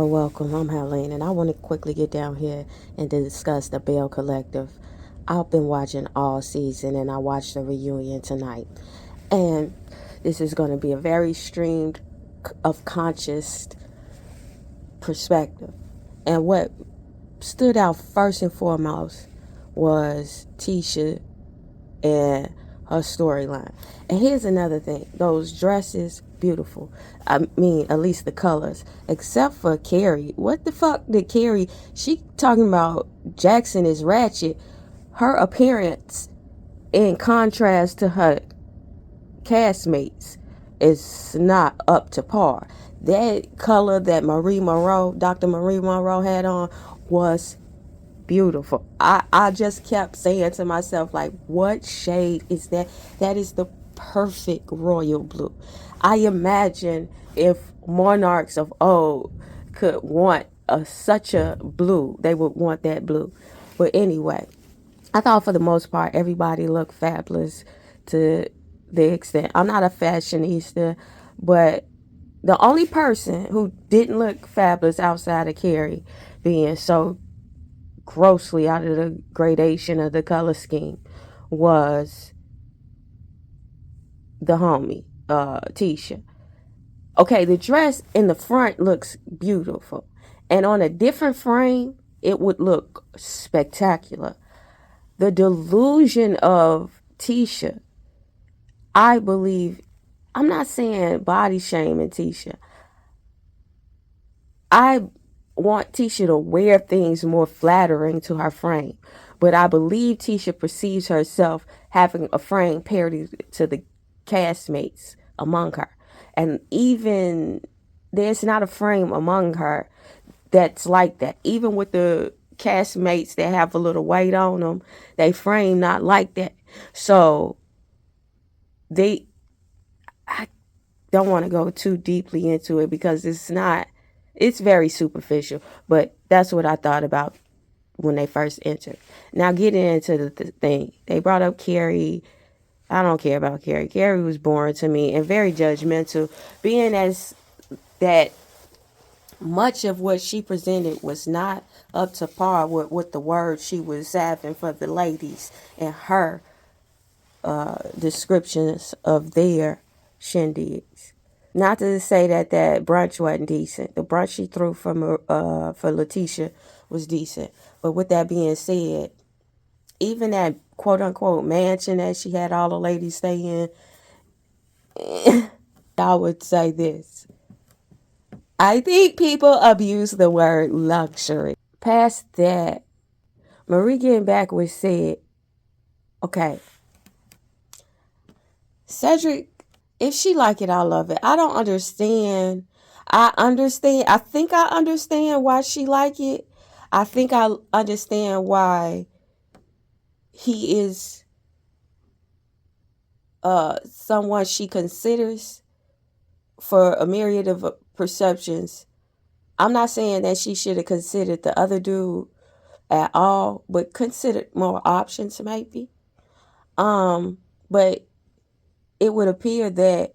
Welcome. I'm Helene, and I want to quickly get down here and discuss the Belle Collective. I've been watching all season, and I watched the reunion tonight. And this is going to be a very streamed of conscious perspective. And what stood out first and foremost was Tisha and her storyline. And here's another thing. Those dresses, beautiful. I mean, at least the colors. Except for Carrie. What the fuck did Carrie... She talking about Jackson is ratchet. Her appearance, in contrast to her castmates, is not up to par. That color that Dr. Marie Monroe had on was beautiful. I just kept saying to myself, like, what shade is that? That is the perfect royal blue. I imagine if monarchs of old could want such a blue, they would want that blue. But anyway, I thought for the most part everybody looked fabulous to the extent. I'm not a fashionista, but the only person who didn't look fabulous outside of Carrie being so grossly out of the gradation of the color scheme was the homie, Tisha. Okay, the dress in the front looks beautiful, and on a different frame it would look spectacular. The delusion of Tisha, I believe, I'm not saying body shaming Tisha. I want Tisha to wear things more flattering to her frame. But I believe Tisha perceives herself having a frame parity to the castmates among her. And even there's not a frame among her that's like that. Even with the castmates that have a little weight on them, they frame not like that. So I don't want to go too deeply into it because it's very superficial, but that's what I thought about when they first entered. Now getting into the thing, they brought up Carrie. I don't care about Carrie. Carrie was boring to me and very judgmental, being as that much of what she presented was not up to par with the words she was having for the ladies and her descriptions of their shindigs. Not to say that brunch wasn't decent. The brunch she threw for Letitia was decent. But with that being said, even that quote unquote mansion that she had all the ladies stay in, I would say this. I think people abuse the word luxury. Past that, Marie getting back was said, okay, Cedric, if she like it, I love it. I don't understand. I think I understand why she like it. I think I understand why he is someone she considers for a myriad of perceptions. I'm not saying that she should have considered the other dude at all, but considered more options maybe. But it would appear that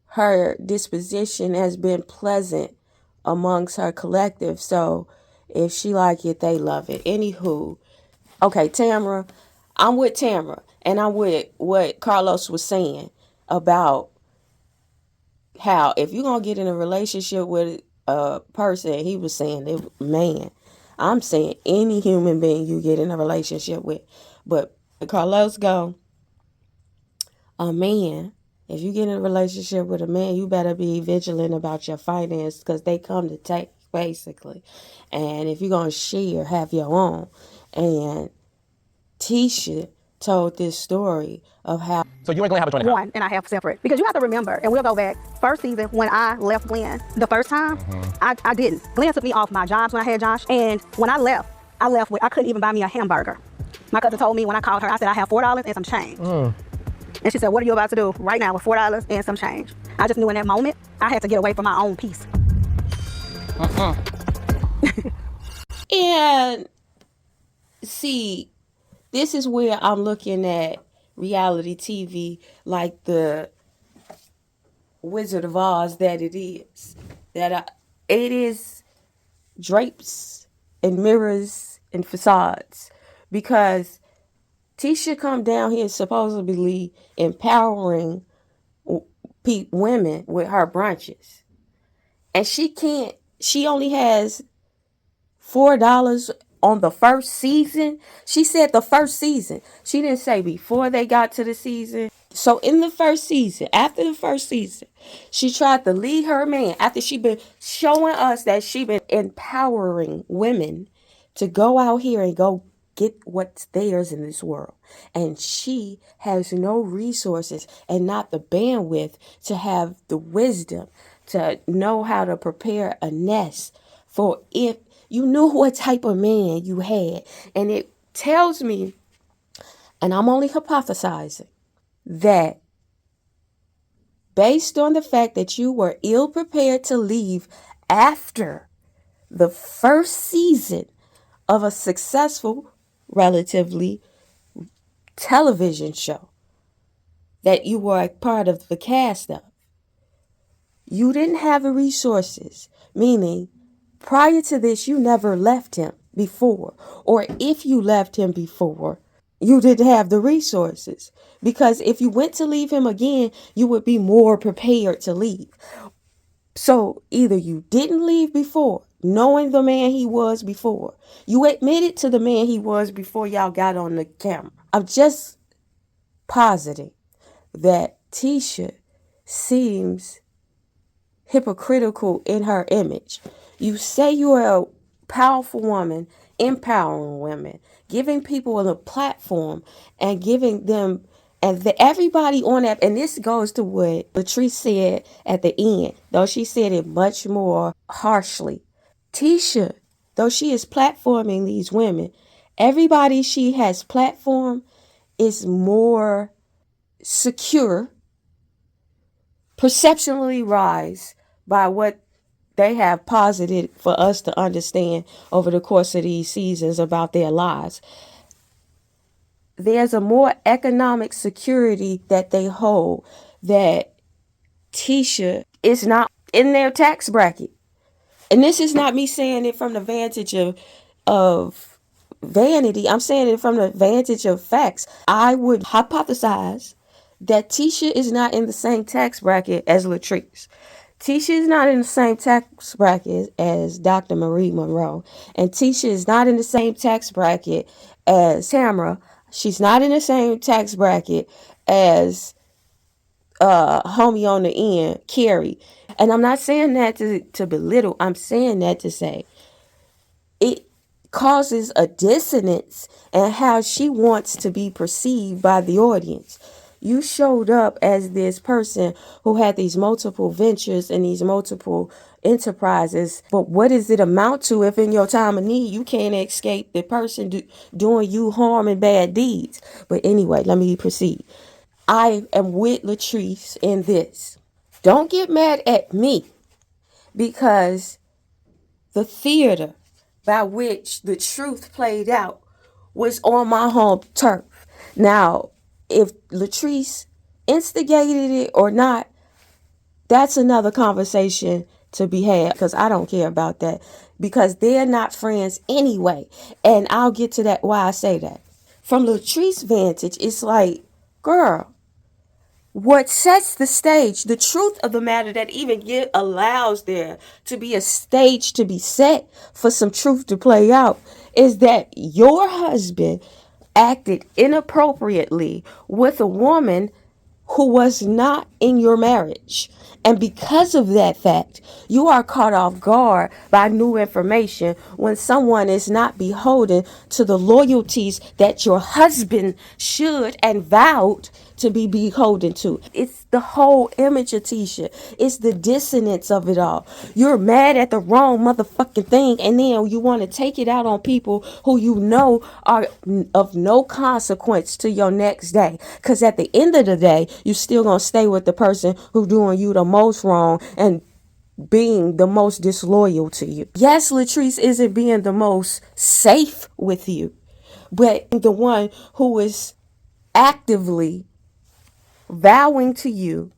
her disposition has been pleasant amongst her collective. So if she like it, they love it. Anywho, okay, Tamara, I'm with Tamara, and I'm with what Carlos was saying about how if you're going to get in a relationship with a person, he was saying, man, I'm saying any human being you get in a relationship with. But Carlos go, a man, if you get in a relationship with a man, you better be vigilant about your finance because they come to take, basically. And if you're going to share, have your own. And Tisha told this story of how... So you and Glenn have a joint account? One and a half separate. Because you have to remember, and we'll go back, first season when I left Glenn, the first time, I didn't. Glenn took me off my jobs when I had Josh, and when I left with, I couldn't even buy me a hamburger. My cousin told me when I called her, I said I have $4 and some change. And she said, what are you about to do right now with $4 and some change? I just knew in that moment, I had to get away from my own peace. And see, this is where I'm looking at reality TV like the Wizard of Oz that it is. It is drapes and mirrors and facades, because Tisha come down here supposedly empowering women with her brunches, and she only has $4 on the first season. She said the first season. She didn't say before they got to the season. So in the first season, after the first season, she tried to lead her man after she been showing us that she been empowering women to go out here and go get what's theirs in this world. And she has no resources and not the bandwidth to have the wisdom to know how to prepare a nest for if you knew what type of man you had. And it tells me, and I'm only hypothesizing, that based on the fact that you were ill prepared to leave after the first season of a successful, relatively, television show that you were a part of the cast of, you didn't have the resources, meaning prior to this, you never left him before. Or if you left him before, you didn't have the resources. Because if you went to leave him again, you would be more prepared to leave. So either you didn't leave before, knowing the man he was before. You admitted to the man he was before y'all got on the camera. I'm just positing that Tisha seems hypocritical in her image. You say you are a powerful woman, empowering women, giving people a platform and giving them, and everybody on that, and this goes to what Latrice said at the end, though she said it much more harshly. Tisha, though she is platforming these women, everybody she has platformed is more secure, perceptually rise by what they have posited for us to understand over the course of these seasons about their lives. There's a more economic security that they hold that Tisha is not in their tax bracket. And this is not me saying it from the vantage of vanity. I'm saying it from the vantage of facts. I would hypothesize that Tisha is not in the same tax bracket as Latrice. Tisha is not in the same tax bracket as Dr. Marie Monroe. And Tisha is not in the same tax bracket as Tamara. She's not in the same tax bracket as homie on the end, Carrie. And I'm not saying that to belittle. I'm saying that to say it causes a dissonance in how she wants to be perceived by the audience. You showed up as this person who had these multiple ventures and these multiple enterprises, but what does it amount to if in your time of need you can't escape the person doing you harm and bad deeds? But anyway, let me proceed. I am with Latrice in this. Don't get mad at me, because the theater by which the truth played out was on my home turf. Now, if Latrice instigated it or not, that's another conversation to be had, because I don't care about that, because they're not friends anyway. And I'll get to that, why I say that. From Latrice's vantage, it's like, girl, what sets the stage, the truth of the matter that even allows there to be a stage to be set for some truth to play out, is that your husband acted inappropriately with a woman who was not in your marriage. And because of that fact, you are caught off guard by new information when someone is not beholden to the loyalties that your husband should and vowed to be beholden to. It's the whole image of Tisha. It's the dissonance of it all. You're mad at the wrong motherfucking thing, and then you want to take it out on people who you know are of no consequence to your next day. Because at the end of the day, you still gonna stay with the person who doing you the most wrong and being the most disloyal to you. Yes, Latrice isn't being the most safe with you, but the one who is actively vowing to you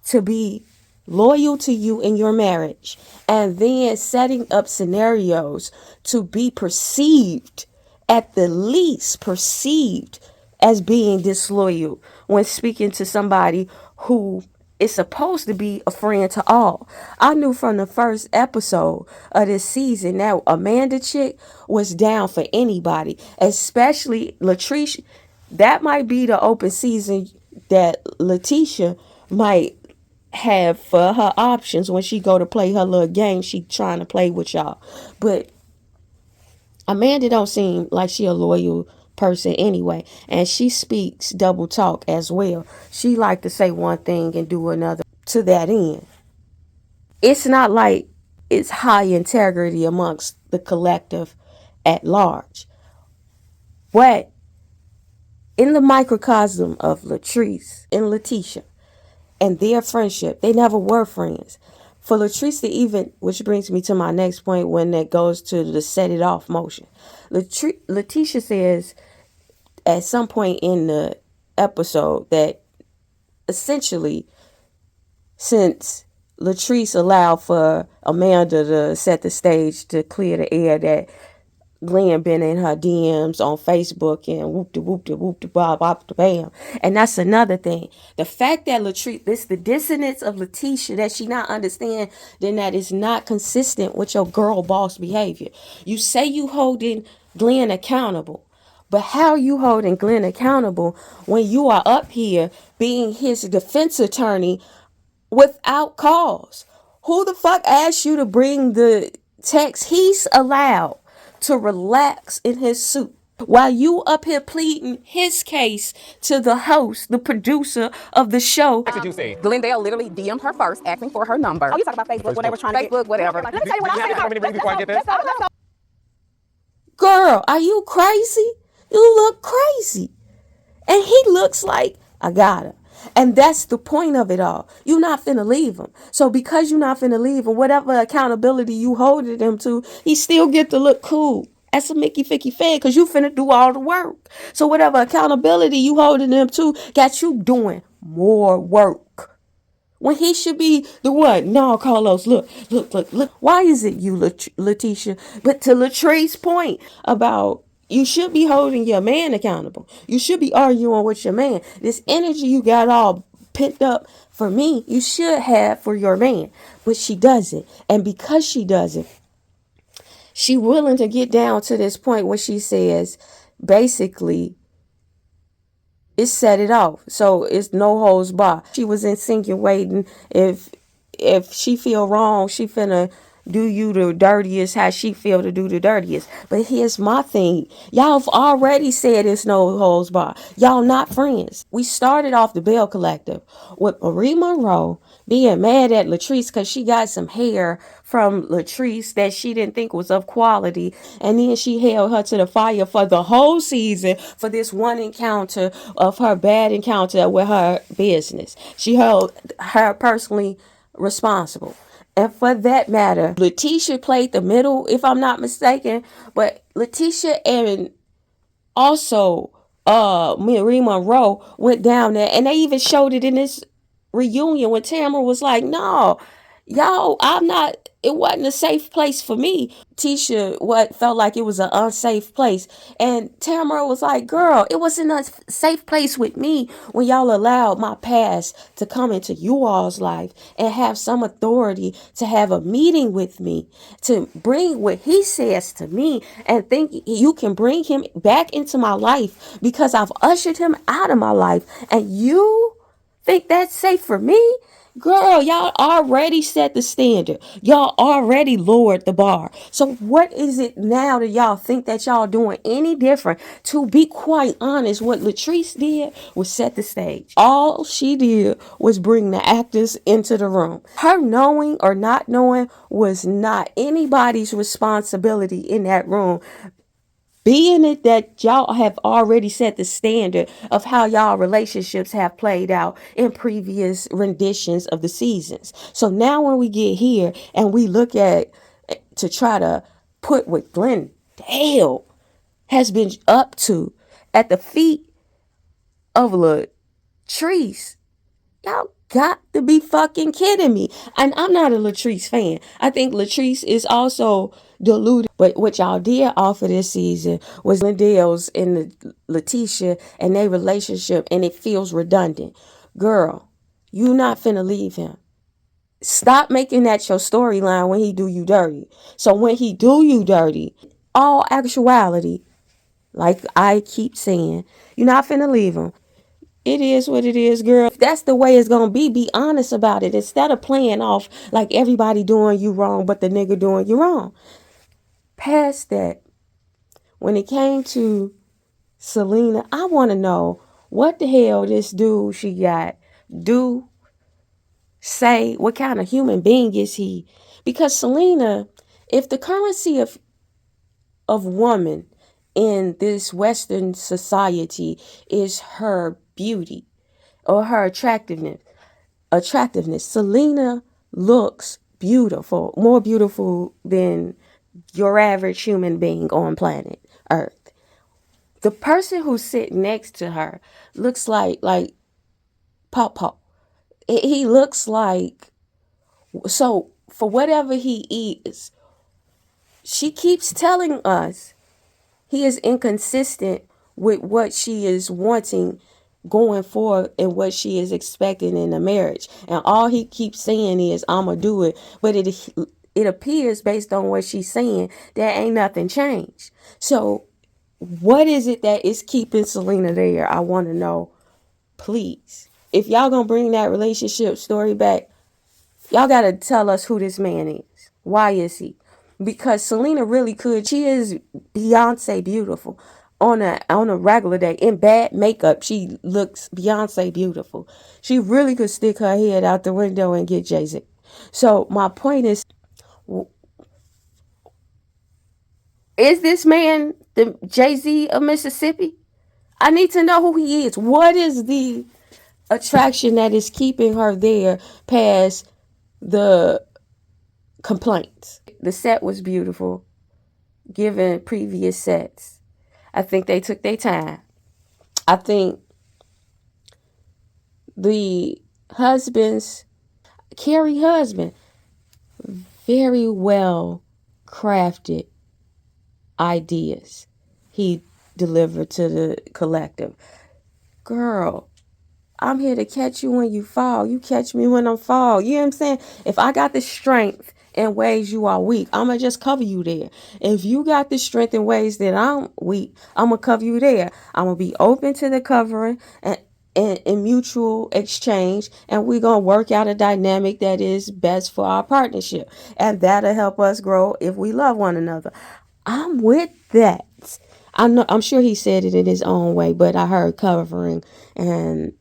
to be loyal to you in your marriage, and then setting up scenarios to be perceived, at the least perceived, as being disloyal when speaking to somebody who is supposed to be a friend to all. I knew from the first episode of this season that Amanda chick was down for anybody, especially Latrice. That might be the open season that Letitia might have for her options when she go to play her little game she trying to play with y'all. But Amanda don't seem like she a loyal person anyway, and she speaks double talk as well. She like to say one thing and do another to that end. It's not like it's high integrity amongst the collective at large. But in the microcosm of Latrice and Letitia and their friendship, they never were friends. For Latrice to even, which brings me to my next point when that goes to the set it off motion. Letitia says at some point in the episode that essentially, since Latrice allowed for Amanda to set the stage to clear the air, that Glenn been in her DMs on Facebook and whoop de whoop de whoop de blah blah de bam. And that's another thing. The fact that Latrice, this the dissonance of Letitia, that she not understand, then that is not consistent with your girl boss behavior. You say you holding Glenn accountable, but how are you holding Glenn accountable when you are up here being his defense attorney without cause? Who the fuck asked you to bring the text he's allowed to relax in his suit while you up here pleading his case to the host, the producer of the show? What did you say? Glendale literally DM'd her first, asking for her number. Oh, you talking about Facebook when they were trying to Facebook, whatever. Let me tell you what I said. Girl, are you crazy? You look crazy. And he looks like, I got her. And that's the point of it all. You're not finna leave him. So because you're not finna leave him, whatever accountability you holding him to, he still get to look cool as a Mickey Ficky fan because you finna do all the work. So whatever accountability you holding him to got you doing more work. When he should be the one. No, Carlos, look. Why is it you, Letitia? But to Latrice's point about you should be holding your man accountable. You should be arguing with your man. This energy you got all pent up for me, you should have for your man. But she doesn't. And because she doesn't, she willing to get down to this point where she says, basically, it set it off. So it's no holds bar. She was insinuating if she feel wrong, she finna do you the dirtiest how she feel to do the dirtiest. But here's my thing. Y'all have already said it's no holds bar. Y'all not friends. We started off the Belle Collective with Marie Monroe being mad at Latrice because she got some hair from Latrice that she didn't think was of quality. And then she held her to the fire for the whole season for this one encounter of her bad encounter with her business. She held her personally responsible. And for that matter, Letitia played the middle, if I'm not mistaken. But Letitia and also Marie Monroe went down there, and they even showed it in this reunion when Tamara was like, no, y'all, it wasn't a safe place for me. Tisha felt like it was an unsafe place. And Tamara was like, girl, it wasn't a safe place with me when y'all allowed my past to come into you all's life and have some authority to have a meeting with me, to bring what he says to me and think you can bring him back into my life because I've ushered him out of my life. And you think that's safe for me? Girl, y'all already set the standard. Y'all already lowered the bar. So what is it now that y'all think that y'all doing any different? To be quite honest, what Latrice did was set the stage. All she did was bring the actors into the room. Her knowing or not knowing was not anybody's responsibility in that room. Being it that y'all have already set the standard of how y'all relationships have played out in previous renditions of the seasons. So now when we get here and we look at to try to put what Glendale has been up to at the feet of Latrice, y'all got to be fucking kidding me. And I'm not a Latrice fan. I think Latrice is also deluded. But what y'all did offer this season was Lindell's and the Letitia and their relationship, and it feels redundant. Girl, you not finna leave him. Stop making that your storyline when he do you dirty. So when he do you dirty, all actuality, like I keep saying, you're not finna leave him. It is what it is, girl. If that's the way it's gonna be honest about it. Instead of playing off like everybody doing you wrong, but the nigga doing you wrong. Past that, when it came to Selena, I want to know what the hell this dude she got do, say, what kind of human being is he? Because Selena, if the currency of woman in this Western society is her beauty or her attractiveness, Selena looks beautiful, more beautiful than your average human being on planet Earth. The person who's sitting next to her looks like Pop. He looks like, so for whatever he is, she keeps telling us he is inconsistent with what she is wanting going forward and what she is expecting in a marriage. And all he keeps saying is, I'ma do it. But it appears based on what she's saying that ain't nothing changed. So what is it that is keeping Selena there? I want to know, please. If y'all gonna bring that relationship story back, y'all gotta tell us who this man is. Why is he? Because Selena really could. She is Beyonce beautiful. On a regular day in bad makeup, she looks Beyonce beautiful. She really could stick her head out the window and get Jay-Z. So my point is this man the Jay-Z of Mississippi? I need to know who he is. What is the attraction that is keeping her there past the complaints? The set was beautiful, given previous sets. I think they took their time. I think the Carrie husband, very well crafted ideas he delivered to the collective. Girl, I'm here to catch you when you fall. You catch me when I'm fall. You know what I'm saying? If I got the strength in ways you are weak, I'm going to just cover you there. If you got the strength in ways that I'm weak, I'm going to cover you there. I'm going to be open to the covering and in mutual exchange, and we're going to work out a dynamic that is best for our partnership. And that'll help us grow if we love one another. I'm with that. I'm sure he said it in his own way, but I heard covering and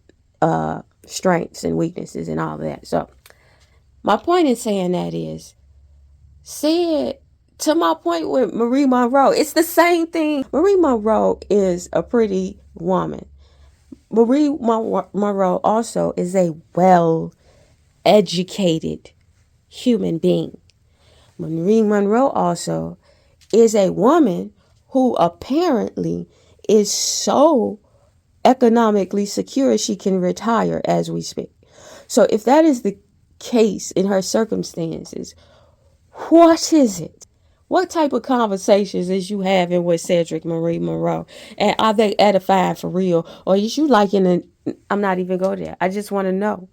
strengths and weaknesses and all that. So my point in saying that is, say it to my point with Marie Monroe. It's the same thing. Marie Monroe is a pretty woman. Marie Monroe also is a well-educated human being. Marie Monroe also is a woman who apparently is so economically secure she can retire as we speak. So if that is the case in her circumstances, what is it? What type of conversations is you having with Cedric Marie Monroe? And are they edifying for real? Or is you like I'm not even going there. I just want to know.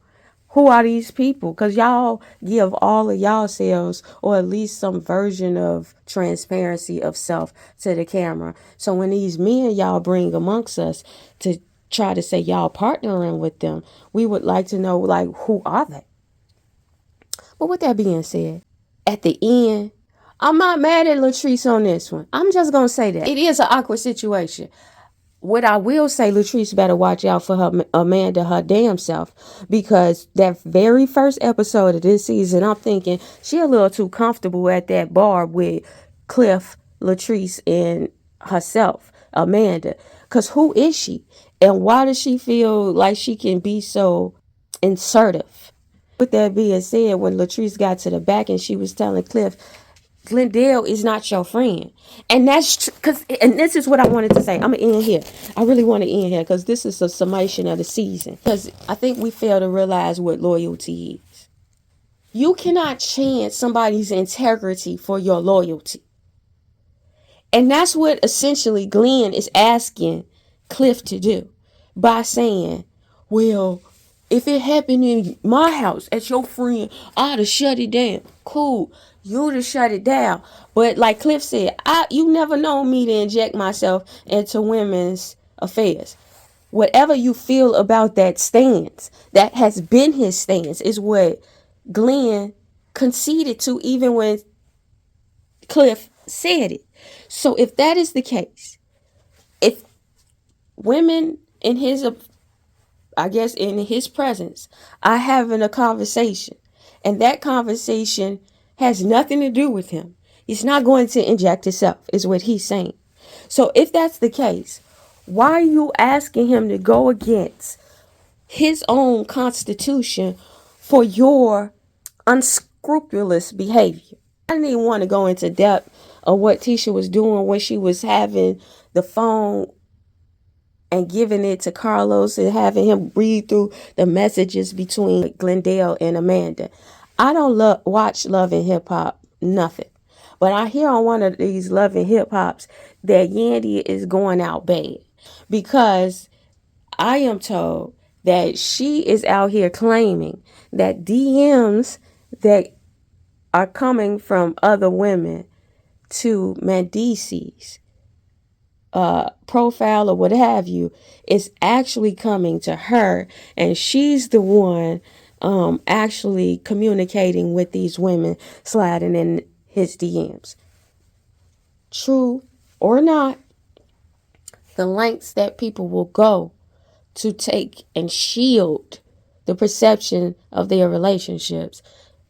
Who are these people? Because y'all give all of y'all selves, or at least some version of transparency of self to the camera. So when these men y'all bring amongst us to try to say y'all partnering with them, we would like to know, like, who are they? But with that being said, at the end, I'm not mad at Latrice on this one. I'm just going to say that. It is an awkward situation. What I will say, Latrice better watch out for her Amanda, her damn self, because that very first episode of this season, I'm thinking she a little too comfortable at that bar with Cliff, Latrice, and herself, Amanda. Because who is she? And why does she feel like she can be so insertive? With that being said, when Latrice got to the back and she was telling Cliff, Glendale is not your friend. And that's because, and this is what I wanted to say. I'm going to end here. I really want to end here because this is a summation of the season. Because I think we fail to realize what loyalty is. You cannot chance somebody's integrity for your loyalty. And that's what essentially Glenn is asking Cliff to do by saying, well, if it happened in my house at your friend, I'd have shut it down. Cool. You'd have shut it down. But like Cliff said, you never known me to inject myself into women's affairs. Whatever you feel about that stance, that has been his stance, is what Glenn conceded to even when Cliff said it. So if that is the case, if women in his, I guess in his presence, are having a conversation, and that conversation has nothing to do with him, he's not going to inject himself, is what he's saying. So if that's the case, why are you asking him to go against his own constitution for your unscrupulous behavior? I didn't even want to go into depth of what Tisha was doing when she was having the phone and giving it to Carlos and having him read through the messages between Glendale and Amanda. I don't watch Love and Hip Hop, nothing. But I hear on one of these Love and Hip Hops that Yandy is going out bad because I am told that she is out here claiming that DMs that are coming from other women to Mandisi's profile or what have you is actually coming to her, and she's the one actually communicating with these women, sliding in his DMs. True or not, the lengths that people will go to take and shield the perception of their relationships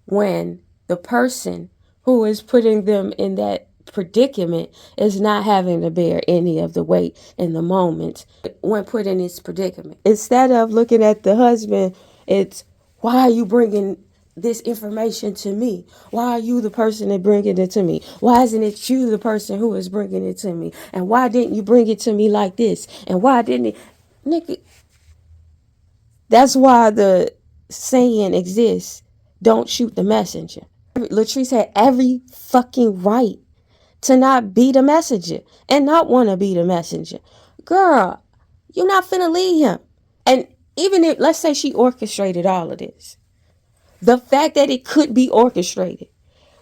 when the person who is putting them in that predicament is not having to bear any of the weight in the moment when put in this predicament. Instead of looking at the husband, it's, why are you bringing this information to me? Why are you the person that bringing it to me? Why isn't it you the person who is bringing it to me? And why didn't you bring it to me like this? And why didn't it? Nigga, that's why the saying exists, don't shoot the messenger. Latrice had every fucking right to not be the messenger and not want to be the messenger. Girl, you're not finna leave him. And even if, let's say she orchestrated all of this, the fact that it could be orchestrated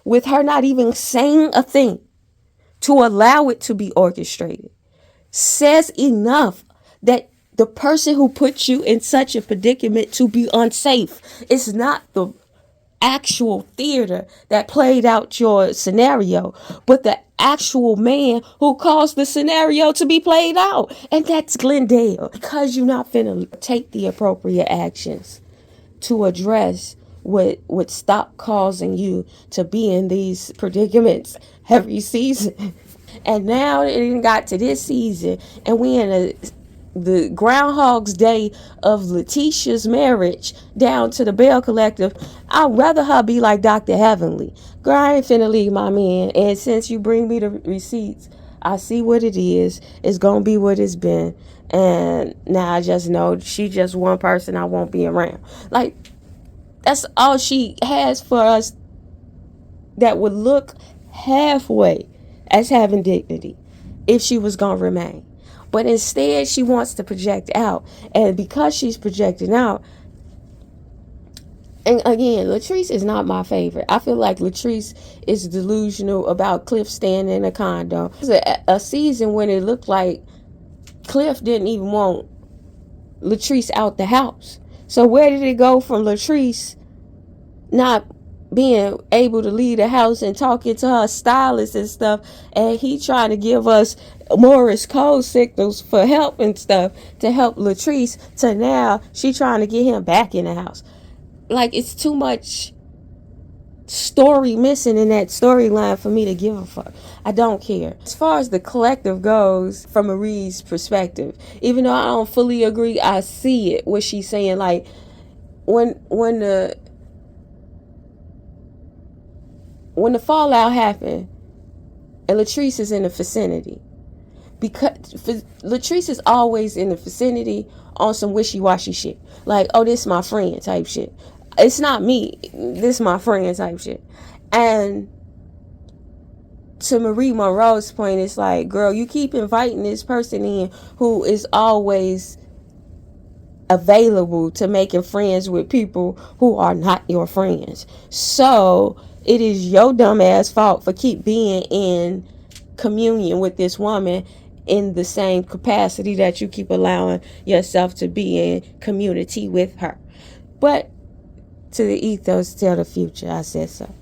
with her not even saying a thing to allow it to be orchestrated says enough that the person who put you in such a predicament to be unsafe is not the actual theater that played out your scenario, but the actual man who caused the scenario to be played out. And that's Glendale. Because you're not finna take the appropriate actions to address what would stop causing you to be in these predicaments every season. And now it got to this season, and we in the Groundhog's Day of Letitia's marriage down to the Belle Collective. I'd rather her be like Dr. Heavenly. Girl, I ain't finna leave my man. And since you bring me the receipts, I see what it is. It's gonna be what it's been. And now I just know she just one person I won't be around. Like, that's all she has for us that would look halfway as having dignity if she was gonna remain. But instead, she wants to project out. And because she's projecting out, and again, Latrice is not my favorite. I feel like Latrice is delusional about Cliff staying in a condo. It was a season when it looked like Cliff didn't even want Latrice out the house. So where did it go from Latrice not being able to leave the house and talking to her stylist and stuff, and he trying to give us Morse code signals for help and stuff to help Latrice, to now she trying to get him back in the house? Like, it's too much story missing in that storyline for me to give a fuck. I don't care. As far as the collective goes, from Marie's perspective, even though I don't fully agree, I see it, what she's saying. Like, when when the fallout happened, and Latrice is in the vicinity, because Latrice is always in the vicinity on some wishy-washy shit. Like, oh, this my friend type shit. It's not me. This my friend type shit. And to Marie Monroe's point, it's like, girl, you keep inviting this person in who is always available to making friends with people who are not your friends. So it is your dumb ass fault for keep being in communion with this woman in the same capacity that you keep allowing yourself to be in community with her. But to the ethos, tell the future. I said so.